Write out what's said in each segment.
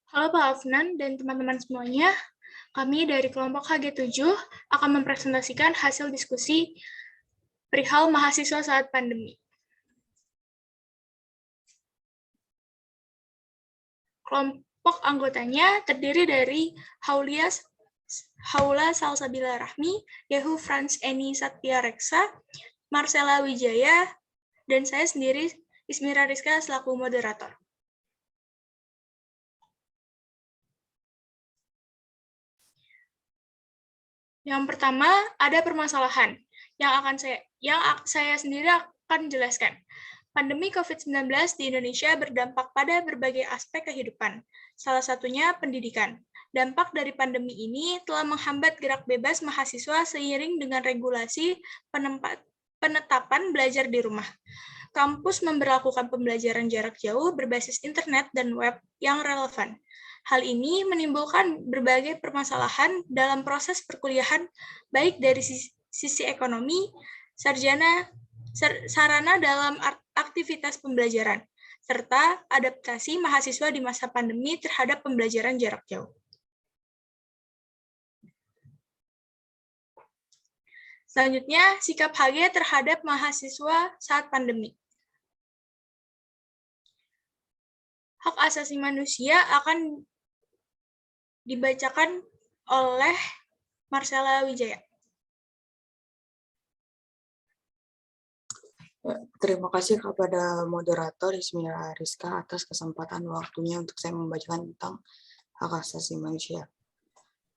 Halo Pak Afnan dan teman-teman semuanya, kami dari kelompok HG7 akan mempresentasikan hasil diskusi perihal mahasiswa saat pandemi. Kelompok anggotanya terdiri dari Haula Salsabila Rahmi, Yehu Franz Eni Satya Reksa, Marcella Wijaya, dan saya sendiri, Ismira Rizka, selaku moderator. Yang pertama, ada permasalahan yang saya sendiri akan jelaskan. Pandemi COVID-19 di Indonesia berdampak pada berbagai aspek kehidupan, salah satunya pendidikan. Dampak dari pandemi ini telah menghambat gerak bebas mahasiswa seiring dengan regulasi penetapan belajar di rumah. Kampus memberlakukan pembelajaran jarak jauh berbasis internet dan web yang relevan. Hal ini menimbulkan berbagai permasalahan dalam proses perkuliahan, baik dari sisi ekonomi, sarana dalam aktivitas pembelajaran, serta adaptasi mahasiswa di masa pandemi terhadap pembelajaran jarak jauh. Selanjutnya, sikap HG terhadap mahasiswa saat pandemi. Hak asasi manusia akan dibacakan oleh Marcella Wijaya. Terima kasih kepada moderator Ismira Rizka atas kesempatan waktunya untuk saya membacakan tentang hak asasi manusia.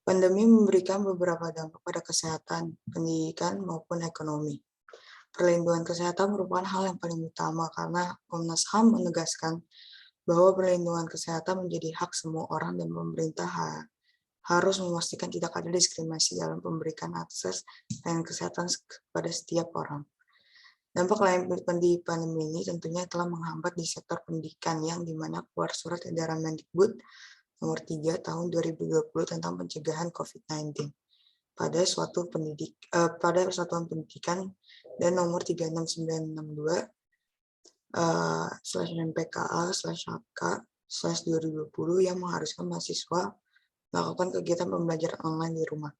Pandemi memberikan beberapa dampak pada kesehatan, pendidikan, maupun ekonomi. Perlindungan kesehatan merupakan hal yang paling utama karena Komnas HAM menegaskan bahwa perlindungan kesehatan menjadi hak semua orang dan pemerintah harus memastikan tidak ada diskriminasi dalam memberikan akses layanan kesehatan kepada setiap orang. Dampak lain di pandemi ini tentunya telah menghambat di sektor pendidikan yang dimana keluar surat edaran Mendikbud nomor 3 tahun 2020 tentang pencegahan COVID-19 pada satuan pendidikan dan nomor 36962 /MPKA/HK/2020 yang mengharuskan mahasiswa melakukan kegiatan pembelajaran online di rumah.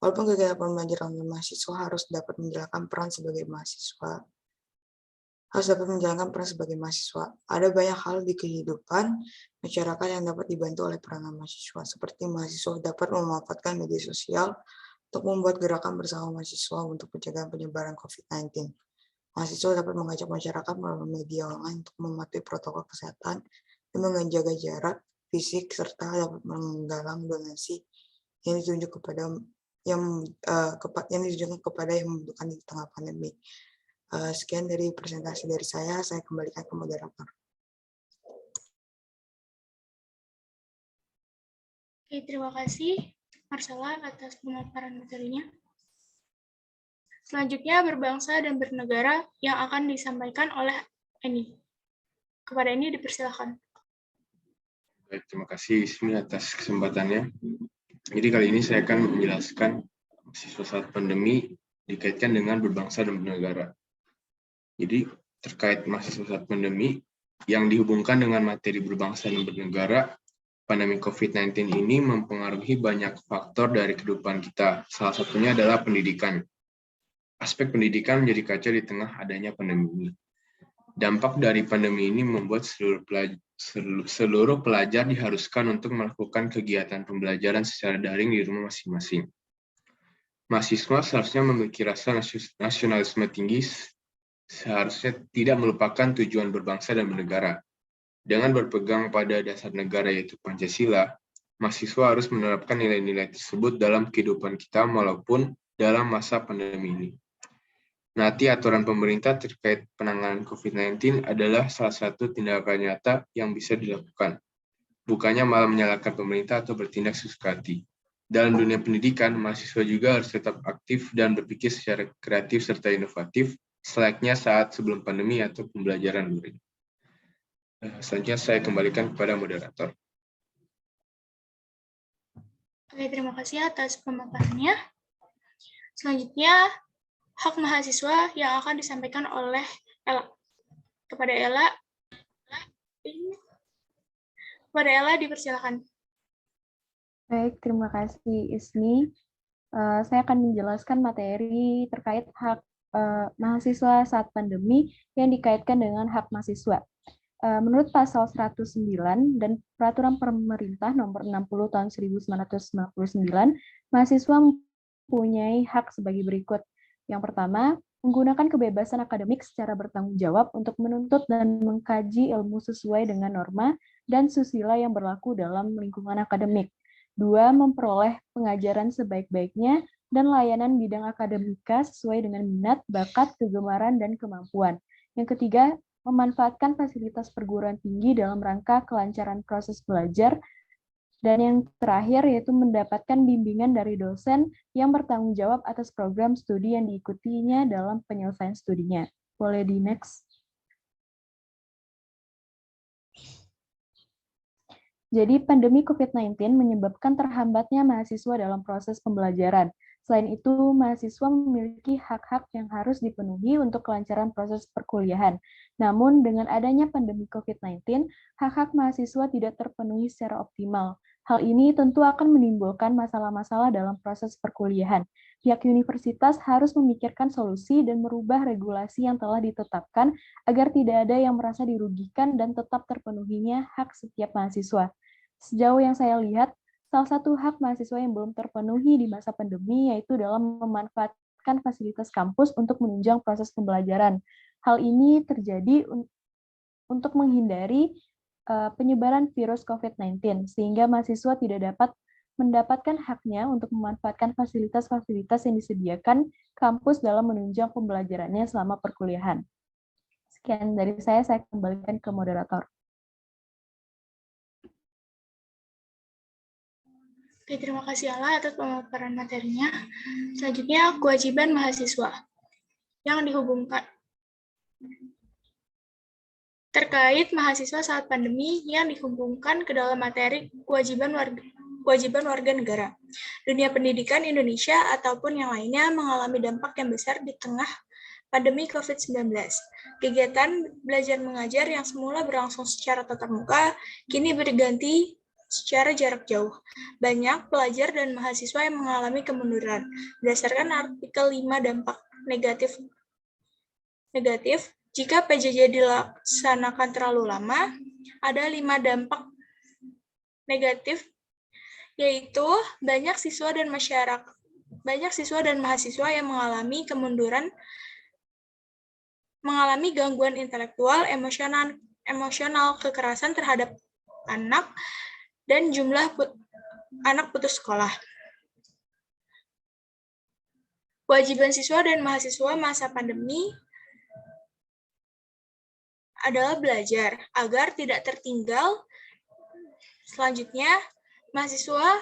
Walaupun kegiatan pembelajaran online mahasiswa harus dapat menjalankan peran sebagai mahasiswa, ada banyak hal di kehidupan masyarakat yang dapat dibantu oleh peranan mahasiswa, seperti mahasiswa dapat memanfaatkan media sosial untuk membuat gerakan bersama mahasiswa untuk pencegahan penyebaran COVID-19. Mahasiswa dapat mengajak masyarakat melalui media online untuk mematuhi protokol kesehatan dan menjaga jarak fisik, serta dapat menggalang donasi yang ditunjukkan kepada yang membutuhkan di tengah pandemi. Sekian dari presentasi dari saya kembalikan ke moderator. Oke, terima kasih Marcella atas pemaparan materinya. Selanjutnya, berbangsa dan bernegara yang akan disampaikan oleh Eni. Kepada Eni dipersilakan. Baik, terima kasih Ismi atas kesempatannya. Jadi kali ini saya akan menjelaskan mahasiswa saat pandemi dikaitkan dengan berbangsa dan bernegara. Jadi terkait mahasiswa saat pandemi yang dihubungkan dengan materi berbangsa dan bernegara, pandemi COVID-19 ini mempengaruhi banyak faktor dari kehidupan kita. Salah satunya adalah pendidikan. Aspek pendidikan menjadi kacau di tengah adanya pandemi ini. Dampak dari pandemi ini membuat seluruh pelajar diharuskan untuk melakukan kegiatan pembelajaran secara daring di rumah masing-masing. Mahasiswa seharusnya memiliki rasa nasionalisme tinggi, seharusnya tidak melupakan tujuan berbangsa dan bernegara. Dengan berpegang pada dasar negara yaitu Pancasila, mahasiswa harus menerapkan nilai-nilai tersebut dalam kehidupan kita maupun dalam masa pandemi ini. Nanti aturan pemerintah terkait penanganan COVID-19 adalah salah satu tindakan nyata yang bisa dilakukan. Bukannya malah menyalahkan pemerintah atau bertindak sesuka hati. Dalam dunia pendidikan, mahasiswa juga harus tetap aktif dan berpikir secara kreatif serta inovatif, selayaknya saat sebelum pandemi atau pembelajaran luring. Selanjutnya saya kembalikan kepada moderator. Oke, terima kasih atas pemaparannya. Selanjutnya, hak mahasiswa yang akan disampaikan oleh Ella. Kepada Ella, Kepada Ella dipersilakan. Baik, terima kasih Ismi. Saya akan menjelaskan materi terkait hak mahasiswa saat pandemi yang dikaitkan dengan hak mahasiswa. Menurut pasal 109 dan Peraturan Pemerintah Nomor 60 Tahun 1999, mahasiswa mempunyai hak sebagai berikut. Yang pertama, menggunakan kebebasan akademik secara bertanggung jawab untuk menuntut dan mengkaji ilmu sesuai dengan norma dan susila yang berlaku dalam lingkungan akademik. 2. Memperoleh pengajaran sebaik-baiknya dan layanan bidang akademika sesuai dengan minat, bakat, kegemaran, dan kemampuan. Yang ketiga, memanfaatkan fasilitas perguruan tinggi dalam rangka kelancaran proses belajar. Dan yang terakhir yaitu mendapatkan bimbingan dari dosen yang bertanggung jawab atas program studi yang diikutinya dalam penyelesaian studinya. Boleh di next. Jadi, pandemi COVID-19 menyebabkan terhambatnya mahasiswa dalam proses pembelajaran. Selain itu, mahasiswa memiliki hak-hak yang harus dipenuhi untuk kelancaran proses perkuliahan. Namun, dengan adanya pandemi COVID-19, hak-hak mahasiswa tidak terpenuhi secara optimal. Hal ini tentu akan menimbulkan masalah-masalah dalam proses perkuliahan. Pihak universitas harus memikirkan solusi dan merubah regulasi yang telah ditetapkan agar tidak ada yang merasa dirugikan dan tetap terpenuhinya hak setiap mahasiswa. Sejauh yang saya lihat, salah satu hak mahasiswa yang belum terpenuhi di masa pandemi yaitu dalam memanfaatkan fasilitas kampus untuk menunjang proses pembelajaran. Hal ini terjadi untuk menghindari penyebaran virus COVID-19, sehingga mahasiswa tidak dapat mendapatkan haknya untuk memanfaatkan fasilitas-fasilitas yang disediakan kampus dalam menunjang pembelajarannya selama perkuliahan. Sekian dari saya kembalikan ke moderator. Oke, terima kasih Ala atas pemaparan materinya. Selanjutnya, kewajiban mahasiswa yang dihubungkan. Terkait mahasiswa saat pandemi yang dihubungkan ke dalam materi kewajiban warga negara. Dunia pendidikan Indonesia ataupun yang lainnya mengalami dampak yang besar di tengah pandemi COVID-19. Kegiatan belajar mengajar yang semula berlangsung secara tatap muka, kini berganti secara jarak jauh. Banyak pelajar dan mahasiswa yang mengalami kemunduran. Berdasarkan artikel 5 dampak negatif, jika PJJ dilaksanakan terlalu lama, ada 5 dampak negatif, yaitu banyak siswa dan mahasiswa yang mengalami kemunduran, mengalami gangguan intelektual, emosional, kekerasan terhadap anak, dan jumlah anak putus sekolah. Kewajiban siswa dan mahasiswa masa pandemi adalah belajar agar tidak tertinggal. Selanjutnya, mahasiswa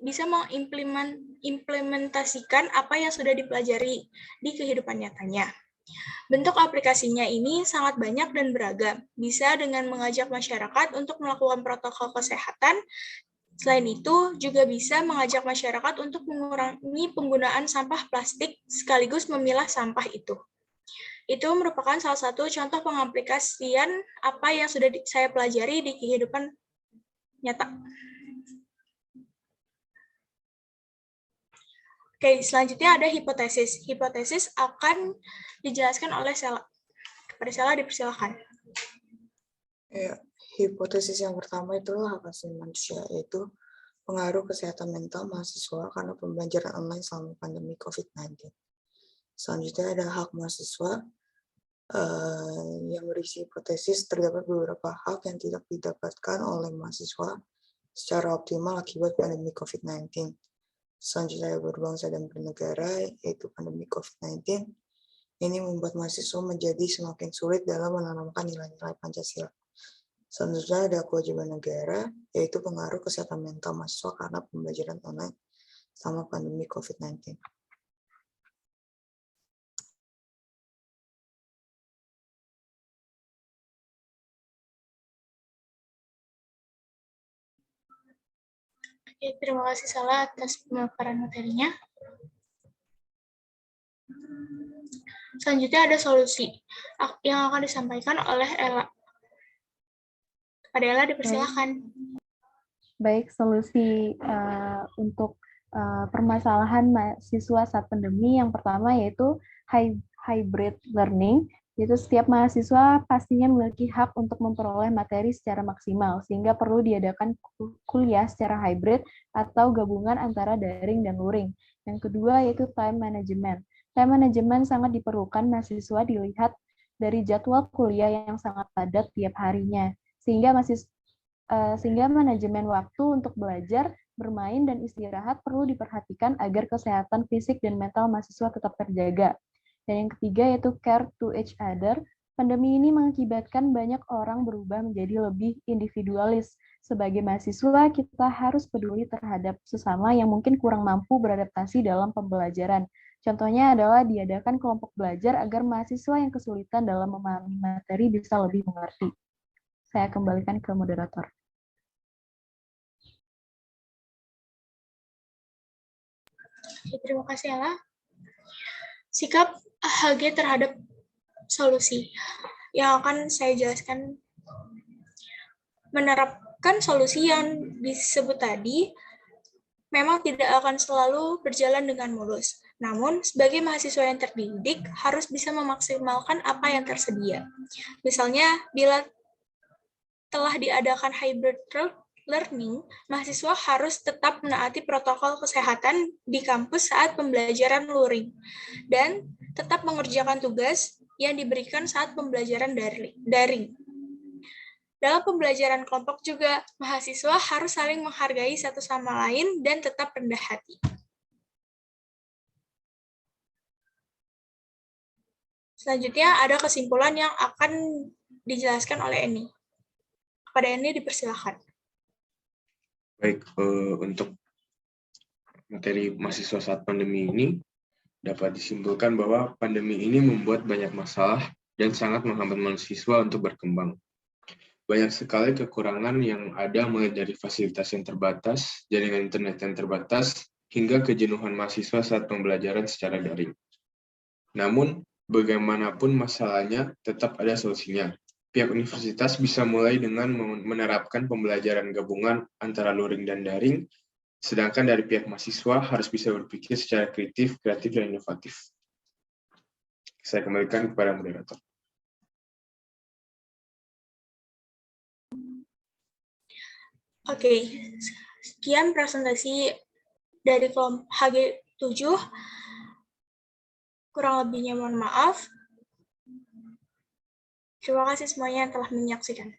bisa mengimplementasikan apa yang sudah dipelajari di kehidupan nyatanya. Bentuk aplikasinya ini sangat banyak dan beragam. Bisa dengan mengajak masyarakat untuk melakukan protokol kesehatan. Selain itu, juga bisa mengajak masyarakat untuk mengurangi penggunaan sampah plastik sekaligus memilah sampah itu. Itu merupakan salah satu contoh pengaplikasian apa yang sudah saya pelajari di kehidupan nyata. Oke, selanjutnya ada hipotesis. Hipotesis akan dijelaskan oleh Sela. Kepada Sela dipersilakan. Ya, hipotesis yang pertama itu hak asasi manusia, yaitu pengaruh kesehatan mental mahasiswa karena pembelajaran online selama pandemi COVID-19. Selanjutnya ada hak mahasiswa yang berisi hipotesis terdapat beberapa hak yang tidak didapatkan oleh mahasiswa secara optimal akibat pandemi COVID-19. Selanjutnya berbangsa dan bernegara, yaitu pandemi COVID-19. Ini membuat mahasiswa menjadi semakin sulit dalam menanamkan nilai-nilai Pancasila. Selanjutnya ada kewajiban negara, yaitu pengaruh kesehatan mental mahasiswa karena pembelajaran online selama pandemi COVID-19. Oke, terima kasih Sela atas pemaparan materinya. Selanjutnya ada solusi yang akan disampaikan oleh Ella. Pak Della, dipersilakan. Baik, solusi untuk permasalahan mahasiswa saat pandemi yang pertama yaitu hybrid learning, yaitu setiap mahasiswa pastinya memiliki hak untuk memperoleh materi secara maksimal, sehingga perlu diadakan kuliah secara hybrid atau gabungan antara daring dan luring. Yang kedua yaitu time management. Time management sangat diperlukan mahasiswa dilihat dari jadwal kuliah yang sangat padat tiap harinya, sehingga manajemen waktu untuk belajar, bermain, dan istirahat perlu diperhatikan agar kesehatan fisik dan mental mahasiswa tetap terjaga. Dan yang ketiga yaitu care to each other. Pandemi ini mengakibatkan banyak orang berubah menjadi lebih individualis. Sebagai mahasiswa, kita harus peduli terhadap sesama yang mungkin kurang mampu beradaptasi dalam pembelajaran. Contohnya adalah diadakan kelompok belajar agar mahasiswa yang kesulitan dalam memahami materi bisa lebih mengerti. Saya kembalikan ke moderator. Terima kasih, Ella. Sikap HG terhadap solusi yang akan saya jelaskan. Menerapkan solusi yang disebut tadi memang tidak akan selalu berjalan dengan mulus. Namun, sebagai mahasiswa yang terdidik, harus bisa memaksimalkan apa yang tersedia. Misalnya, bila telah diadakan hybrid learning, mahasiswa harus tetap menaati protokol kesehatan di kampus saat pembelajaran luring, dan tetap mengerjakan tugas yang diberikan saat pembelajaran daring. Dalam pembelajaran kelompok juga, mahasiswa harus saling menghargai satu sama lain dan tetap rendah hati. Selanjutnya ada kesimpulan yang akan dijelaskan oleh Eni. Kepada Eni dipersilakan. Baik, untuk materi mahasiswa saat pandemi ini, dapat disimpulkan bahwa pandemi ini membuat banyak masalah dan sangat menghambat mahasiswa untuk berkembang. Banyak sekali kekurangan yang ada mulai dari fasilitas yang terbatas, jaringan internet yang terbatas, hingga kejenuhan mahasiswa saat pembelajaran secara daring. Namun, bagaimanapun masalahnya, tetap ada solusinya. Pihak universitas bisa mulai dengan menerapkan pembelajaran gabungan antara luring dan daring, sedangkan dari pihak mahasiswa harus bisa berpikir secara kreatif, dan inovatif. Saya kembalikan kepada moderator. Oke, sekian presentasi dari kelompok HG7. Kurang lebihnya mohon maaf. Terima kasih semuanya yang telah menyaksikan.